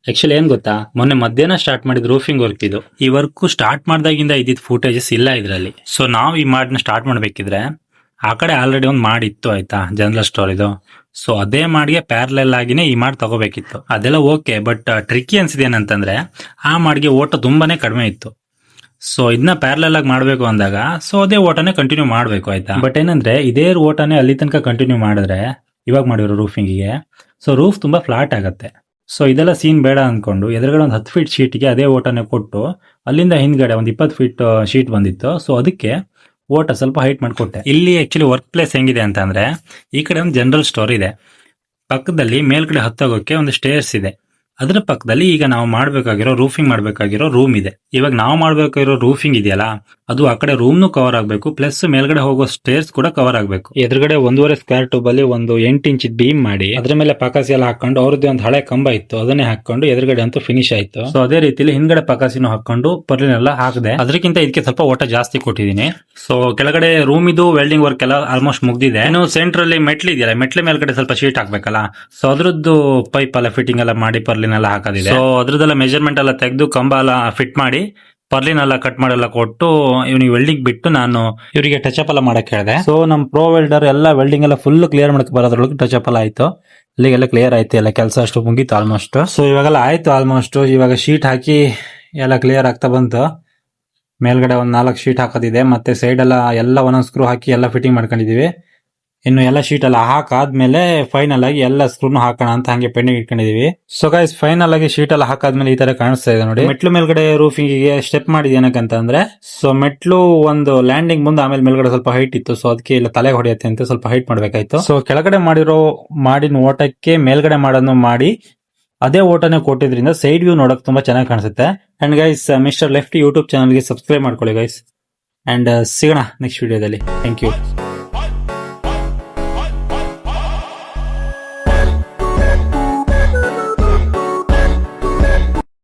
Actually ಏನ್ ಗೊತ್ತಾ, ಮೊನ್ನೆ ಮಧ್ಯಾಹ್ನ ಸ್ಟಾರ್ಟ್ ಮಾಡಿದ ರೂಫಿಂಗ್ ವರ್ಕ್ ಇದು. ಈ ವರ್ಕ್ ಸ್ಟಾರ್ಟ್ ಮಾಡ್ದಾಗಿಂದ ಇದ್ದಿದ್ ಫೂಟೇಜಸ್ ಇಲ್ಲ ಇದ್ರಲ್ಲಿ. ಸೊ ನಾವು ಈ ಮಾಡನ್ನ ಸ್ಟಾರ್ಟ್ ಮಾಡ್ಬೇಕಿದ್ರೆ ಆ ಕಡೆ ಆಲ್ರೆಡಿ ಒಂದು ಮಾಡಿತ್ತು ಆಯ್ತಾ, ಜನರಲ್ ಸ್ಟೋರ್ ಇದು. ಸೊ ಅದೇ ಮಾಡಿಗೆ ಪ್ಯಾರಲಲ್ ಆಗಿನೇ ಈ ಮಾಡ್ ತಗೋಬೇಕಿತ್ತು. ಅದೆಲ್ಲ ಓಕೆ, ಬಟ್ ಟ್ರಿಕ್ಕಿ ಅನ್ಸಿದೆ ಏನಂತಂದ್ರೆ ಆ ಮಾಡಿಗೆ ಓಟ ತುಂಬಾನೇ ಕಡಿಮೆ ಇತ್ತು. ಸೊ ಇದನ್ನ ಪ್ಯಾರಲಲ್ ಆಗಿ ಮಾಡ್ಬೇಕು ಅಂದಾಗ ಸೊ ಅದೇ ಓಟನೇ ಕಂಟಿನ್ಯೂ ಮಾಡ್ಬೇಕು ಆಯ್ತಾ. ಬಟ್ ಏನಂದ್ರೆ ಇದೇ ಓಟನೇ ಅಲ್ಲಿ ತನಕ ಕಂಟಿನ್ಯೂ ಮಾಡಿದ್ರೆ ಇವಾಗ ಮಾಡಿರೋ ರೂಫಿಂಗಿಗೆ ಸೊ ರೂಫ್ ತುಂಬಾ ಫ್ಲಾಟ್ ಆಗತ್ತೆ. ಸೊ ಇದೆಲ್ಲ ಸೀನ್ ಬೇಡ ಅನ್ಕೊಂಡು ಎದುರುಗಡೆ ಒಂದು 10 ಫೀಟ್ ಶೀಟ್ಗೆ ಅದೇ ಓಟನೇ ಕೊಟ್ಟು ಅಲ್ಲಿಂದ ಹಿಂದ್ಗಡೆ ಒಂದು 20 ಫೀಟ್ ಶೀಟ್ ಬಂದಿತ್ತು. ಸೊ ಅದಕ್ಕೆ ಓಟ ಸ್ವಲ್ಪ ಹೈಟ್ ಮಾಡಿಕೊಟ್ಟೆ. ಇಲ್ಲಿ ಆಕ್ಚುಲಿ ವರ್ಕ್ ಪ್ಲೇಸ್ ಹೆಂಗಿದೆ ಅಂತ ಅಂದ್ರೆ, ಈ ಕಡೆ ಒಂದು ಜನರಲ್ ಸ್ಟೋರ್ ಇದೆ, ಪಕ್ಕದಲ್ಲಿ ಮೇಲ್ಗಡೆ ಹತ್ತೋಗೋಕೆ ಒಂದು ಸ್ಟೇರ್ಸ್ ಇದೆ, ಅದ್ರ ಪಕ್ಕದಲ್ಲಿ ಈಗ ನಾವು ಮಾಡ್ಬೇಕಾಗಿರೋ ರೂಫಿಂಗ್ ಮಾಡ್ಬೇಕಾಗಿರೋ ರೂಮ್ ಇದೆ. ಇವಾಗ ನಾವು ಮಾಡ್ಬೇಕಾಗಿರೋ ರೂಫಿಂಗ್ ಇದೆಯಲ್ಲ, ಅದು ಆ ಕಡೆ ರೂಮ್ನು ಕವರ್ ಆಗ್ಬೇಕು, ಪ್ಲಸ್ ಮೇಲ್ಗಡೆ ಹೋಗೋ ಸ್ಟೇರ್ಸ್ ಕೂಡ ಕವರ್ ಆಗ್ಬೇಕು. ಎದುರುಗಡೆ 1.5 ಸ್ಕ್ವೇರ್ ಟ್ಯೂಬ್ ಅಲ್ಲಿ ಒಂದು 8 ಇಂಚ್ ಬೀಮ್ ಮಾಡಿ ಅದ್ರ ಮೇಲೆ ಪಕಾಸಿ ಎಲ್ಲ ಹಾಕೊಂಡು, ಅವ್ರದ್ದೇ ಒಂದು ಹಳೆ ಕಂಬ ಇತ್ತು ಅದನ್ನೇ ಹಾಕೊಂಡು ಎದುರುಗಡೆ ಅಂತೂ ಫಿನಿಶ್ ಆಯ್ತು. ಸೊ ಅದೇ ರೀತಿಲಿ ಹಿಂದ್ಗಡೆ ಪಕಾಸಿನೂ ಹಾಕೊಂಡು ಪರ್ಲಿನೆಲ್ಲ ಹಾಕಿದೆ. ಅದಕ್ಕಿಂತ ಇದಕ್ಕೆ ಸ್ವಲ್ಪ ಓಟ ಜಾಸ್ತಿ ಕೊಟ್ಟಿದ್ದೀನಿ. ಸೊ ಕೆಳಗಡೆ ರೂಮ್ ಇದು ವೆಲ್ಡಿಂಗ್ ವರ್ಕ್ ಎಲ್ಲ ಆಲ್ಮೋಸ್ಟ್ ಮುಗ್ದಿದೆ. ಇನ್ನು ಸೆಂಟರ್ ಅಲ್ಲಿ ಮೆಟ್ಲ್ ಇದೆಯಲ್ಲ, ಮೆಟ್ಲ ಮೇಲ್ಗಡೆ ಸ್ವಲ್ಪ ಶೀಟ್ ಹಾಕ್ಬೇಕಲ್ಲ, ಸೊ ಅದ್ರದ್ದು ಪೈಪ್ ಎಲ್ಲ ಫಿಟ್ಟಿಂಗ್ ಎಲ್ಲ ಮಾಡಿ ಪರ್ಲಿನೆಲ್ಲ ಹಾಕೋದಿದೆ. ಸೊ ಅದ್ರದ್ದೆಲ್ಲ ಮೆಜರ್ಮೆಂಟ್ ಎಲ್ಲ ತೆಗೆದು ಕಂಬ ಎಲ್ಲ ಫಿಟ್ ಮಾಡಿ ಪರ್ಲಿನೆಲ್ಲ ಕಟ್ ಮಾಡೆಲ್ಲ ಕೊಟ್ಟು ಇವ್ನಿಗೆ ವೆಲ್ಡಿಂಗ್ ಬಿಟ್ಟು ನಾನು ಇವರಿಗೆ ಟಚ್ ಅಪ್ ಎಲ್ಲ ಮಾಡಕ್ ಹೇಳಿದೆ. ಸೊ ನಮ್ ಪ್ರೋ ವೆಲ್ಡರ್ ಎಲ್ಲ ವೆಲ್ಡಿಂಗ್ ಎಲ್ಲ ಫುಲ್ ಕ್ಲಿಯರ್ ಮಾಡಕ್ ಬರೋದ್ರೊಳಗೆ ಟಚ್ ಅಪ್ ಎಲ್ಲ ಆಯ್ತು. ಇಲ್ಲಿಗೆಲ್ಲ ಕ್ಲಿಯರ್ ಆಯ್ತು, ಎಲ್ಲ ಕೆಲಸ ಅಷ್ಟು ಮುಗೀತು ಆಲ್ಮೋಸ್ಟ್. ಸೊ ಇವಾಗೆಲ್ಲ ಆಯ್ತು ಆಲ್ಮೋಸ್ಟ್. ಇವಾಗ ಶೀಟ್ ಹಾಕಿ ಎಲ್ಲ ಕ್ಲಿಯರ್ ಆಗ್ತಾ ಬಂತು. ಮೇಲ್ಗಡೆ ಒಂದ್ 4 ಶೀಟ್ ಹಾಕೋದಿದೆ, ಮತ್ತೆ ಸೈಡ್ ಎಲ್ಲ ಒಂದೊಂದ್ ಸ್ಕ್ರೂ ಹಾಕಿ ಎಲ್ಲ ಫಿಟ್ಟಿಂಗ್ ಮಾಡ್ಕೊಂಡಿದೀವಿ. ಇನ್ನು ಎಲ್ಲ ಶೀಟ್ ಎಲ್ಲ ಹಾಕಾದ್ಮೇಲೆ ಫೈನಲ್ ಆಗಿ ಎಲ್ಲ ಸ್ಕ್ರೂನು ಹಾಕೋಣ ಅಂತ ಹಂಗೆ ಪೆಂಡಿಂಗ್ ಇಟ್ಕೊಂಡಿದೀವಿ. ಸೊ ಗೈಸ್ ಫೈನಲ್ ಆಗಿ ಶೀಟ್ ಎಲ್ಲ ಹಾಕಾದ್ಮೇಲೆ ಈ ತರ ಕಾಣಿಸ್ತಾ ಇದೆ ನೋಡಿ. ಮೆಟ್ಲು ಮೇಲ್ಗಡೆ ರೂಫಿಂಗ್ ಗೆ ಸ್ಟೆಪ್ ಮಾಡಿದ ಏನಕ್ಕಂತ ಅಂದ್ರೆ, ಸೊ ಮೆಟ್ಲು ಒಂದು ಲ್ಯಾಂಡಿಂಗ್ ಮುಂದೆ ಆಮೇಲೆ ಮೇಲ್ಗಡೆ ಸ್ವಲ್ಪ ಹೈಟ್ ಇತ್ತು, ಸೊ ಅದಕ್ಕೆ ಇಲ್ಲ ತಲೆ ಹೊಡೆಯುತ್ತೆ ಅಂತ ಸ್ವಲ್ಪ ಹೈಟ್ ಮಾಡ್ಬೇಕಾಯ್ತು. ಸೊ ಕೆಳಗಡೆ ಮಾಡಿನ ಓಟಕ್ಕೆ ಮೇಲ್ಗಡೆ ಮಾಡೋದನ್ನು ಮಾಡಿ ಅದೇ ಓಟನೇ ಕೊಟ್ಟಿದ್ರಿಂದ ಸೈಡ್ ವ್ಯೂ ನೋಡಕ್ ತುಂಬಾ ಚೆನ್ನಾಗಿ ಕಾಣಿಸುತ್ತೆ. And guys mister left YouTube channel ಗೆ ಸಬ್ಸ್ಕ್ರೈಬ್ ಮಾಡ್ಕೊಳ್ಳಿ ಗೈಸ್. ಅಂಡ್ ಸಿಗೋಣ ನೆಕ್ಸ್ಟ್ ವಿಡಿಯೋದಲ್ಲಿ. Thank you.